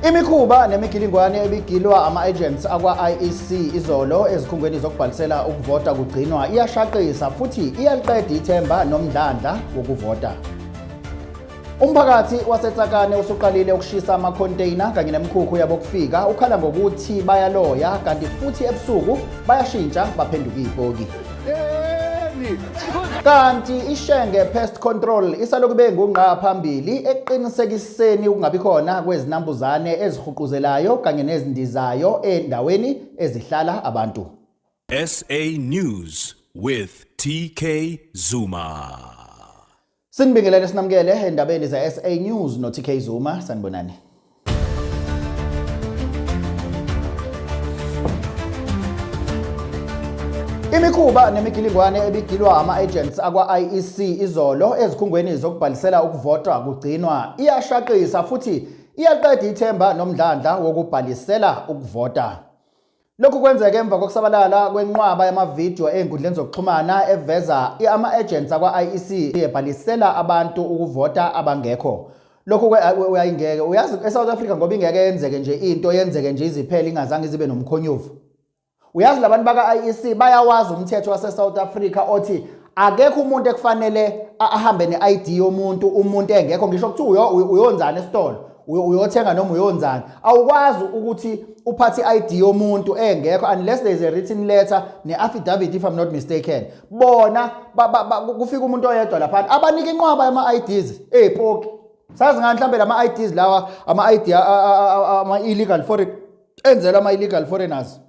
Imikhuba nemigilingwane ebigilwa ama-agents akwa-IEC izolo ezikhungweni zokubhalisela ukuvota kugcinwa iyashaqisa futhi iyaliqeda ithemba nomdlandla wokuvota. Umphakathi waseTsakane usuqalile ukushisa ama-container kanye nemikhukhu yabo kufika ukhala ngokuthi bayaloya kanti futhi ebusuku bayashintsha baphenduka izipoki. Kanti iShenge Pest Control isalokhu bengungqa phambili eqinisekiseni ukungabi khona kwezinambuzane ezihuquzelayo kanye nezindizayo endaweni ezihlala abantu. SA News with TK Zuma. Sinibingelele sinamukele endabeni za SA News no TK Zuma, sanibonani. Imikhuba nemigilingwane ebigilwa ama-agents akwa-IEC izolo ezikhungweni zokubhalisela ukuvota kugcinwa iyashaqisa futhi iyaliqeda ithemba nomdlandla wokubhalisela ukuvota. Lokhu kwenzeka emva kokusabalala kwenqwaba yamavidiyo ey'nkundleni zokuxhumana eveza ama-agents akwa-IEC ebhalisela abantu ukuvota abangekho. Lokhu uyayingeke uyazi eSouth Africa ngoba ingeke yenzeke nje into yenzeke nje iziphele ingazange zibe nomkhonyovu. Uyazi labantu baka-IEC bayawazi umthetho wase-South Africa othi akekho umuntu ekufanele ahambe ne-ID yomuntu umuntu engekho, ngisho kuthiwa uyonzana esitolo uyothenga noma uyonzana awukwazi ukuthi uphathe i-ID yomuntu engekho unless there is a written letter ne-affidavit if I'm not mistaken. Bona kufika umuntu oyedwa lapha abanika inqwaba yama-IDs ezipoki. Sazi ngani mhlambe lama-IDs lawa ama-ID ama-illegal foreign enzela ama-illegal foreigners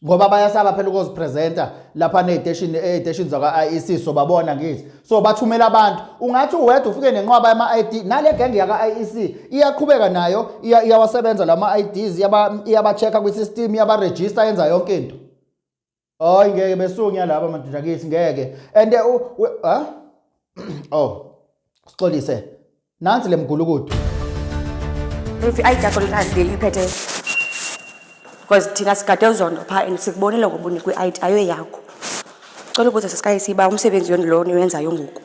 ngoba bayasaba phela ukuzipresenta lapha neziteshini zakwa-IEC so babona ngithi so bathumela abantu. Ungathi uwedwa ufike nenqwaba yama-ID nale genge yaka-IEC iyaqhubeka nayo iyawasebenza lama-IDs iyaba-check kwi-system iyaba-register yenza yonke into. Hayi ngeke besunya laba madoda kithi ngeke and sixolise nansi lemgulukudu if i-ID yakho lingazileli iphethe because thina sigade uzondo phaa and sikubonile ngoba unikwe i-ID ayo yakho. Cela ukuze sisikayisiba umsebenzi yoni lo niwenzayo ngoku.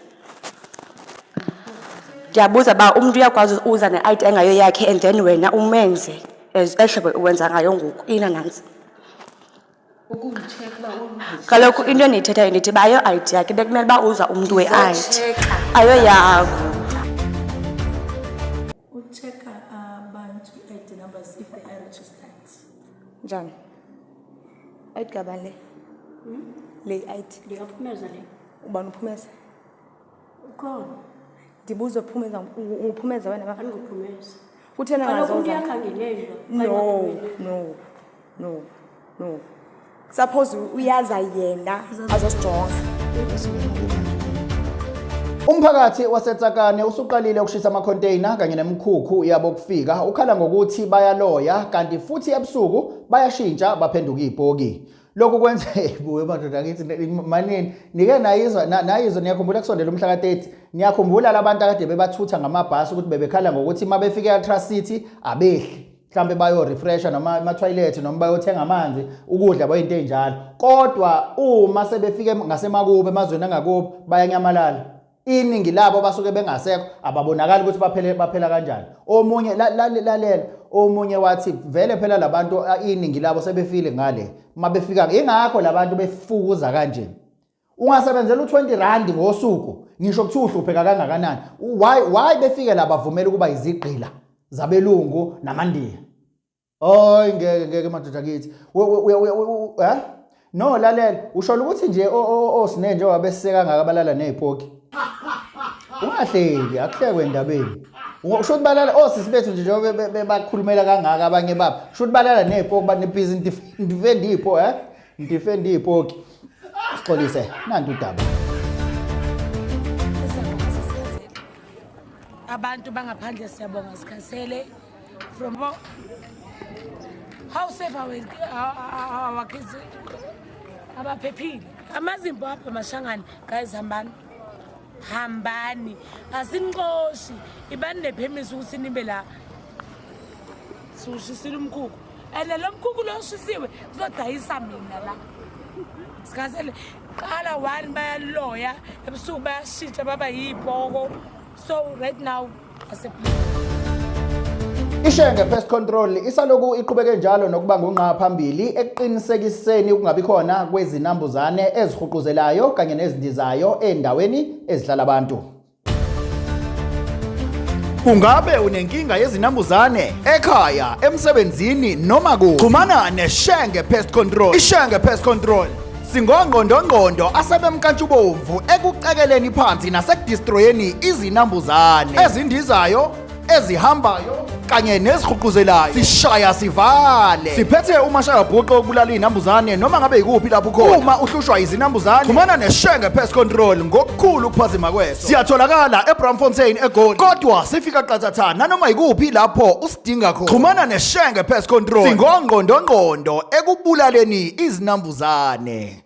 Ndiyabuza ba umuntu uyakwazi uza ne-ID engayo yakhe and then wena umenze ehlebe uwenza ngayo ngoku ina nansi. Kaloku into eniyithethayo ndithi ba ayo i-ID yakhe bekumele uba uza umntu we-ID ayo yakho. Check abantu ID numbers if they are registered. Njani? ID kabale. Le ID Ndiyaphumeza le. ubani uphumeza? Ukhona. Ndibuza uphumeza uphumeza wena bafana Ukuphumeza. uthena ngazo. Kaloku uyakhangelezwa. No. Suppose uyaza yena azosijonga. Umphakathi waseTsakane usuqalile ukushisa ama-container kanye nemikhukhu yabo kufika ukhala ngokuthi bayaloya kanti futhi ebusuku bayashintsha baphenduka izipoki. Lokhu kwenza buwe madoda kithi manini nike nayizwa niyakhumbula kusondela umhla ka-30 niyakhumbula labantu akade bebathutha ngamabhasi ukuthi bebekhala ngokuthi uma befika e-Ultra-City abehli mhlambe bayo refresher noma ama-toilet noma bayothenga amanzi ukudla bayinto enjalo kodwa uma sebefike ngasemakube emazweni angakubo bayanyamalala. Iningi labo basuke bengasekho ababonakala ukuthi baphela kanjani. Omunye lalela omunye wathi vele phela labantu iningi labo sebefile ngale mabefika ingakho labantu befukuza kanje. Ungasebenzela u20 rand ngosuku ngisho kuthi uhlupheka kangakanani why befike la bavumela ukuba izigqila zabelungu namandiya. Hayi ngeke madoda kithi no lalela usho ukuthi nje osine nje wabeseka ngakabalala nezipoki. Ungahleli akuhlekwe endabeni. Usho ukuthi balala osisi bethu nje njengoba bakhulumela kangaka abanye babo. Usho ukuthi balala nezipoki banebhizi defend ipho defend izipoki. Sixolise nanti udaba. Abantu bangaphandle siyabonga sikhasele from how safe our kids abaphephile. Amazimbo apha mashangani guys hambani asinqoshi ibani nephemisa ukuthi nibe la sushisile umkhukhu and lo mkhukhu lo shisiwe uzodayisa mina la sikazele qala one bayaloya ebusuku bayashintsha baba yibhoko so right now as a Ishenge Pest Control isaloku iqhubeke njalo nokuba ngungqa phambili eqinisekiseni ukungabi khona kwezinambuzane ezihuquzelayo kanye nezindizayo endaweni ezihlala abantu. Ungabe unenkinga yezinambuzane ekhaya, emsebenzini noma kuphi? Xhumana neShenge Pest Control. iShenge Pest Control singongqondongqondo asebemkantshubomvu ekuqekeleni phansi nasekudestroyeni izinambuzane ezindizayo, ezihambayo kanye nezihuquzelayo. Sishaya sivale. Siphethe umashayabhuqe okubulala izinambuzane noma ngabe yikuphi lapho khona. Uma uhlushwa izinambuzane, xhumana neShenge Pest Control ngokukhulu ukuphazima kweso. Siyatholakala eBramfontein eGoli, kodwa sifika qathatha nanoma yikuphi lapho usidinga khona. Xhumana neShenge Pest Control. Singongqondongqondo ekubulaleni izinambuzane.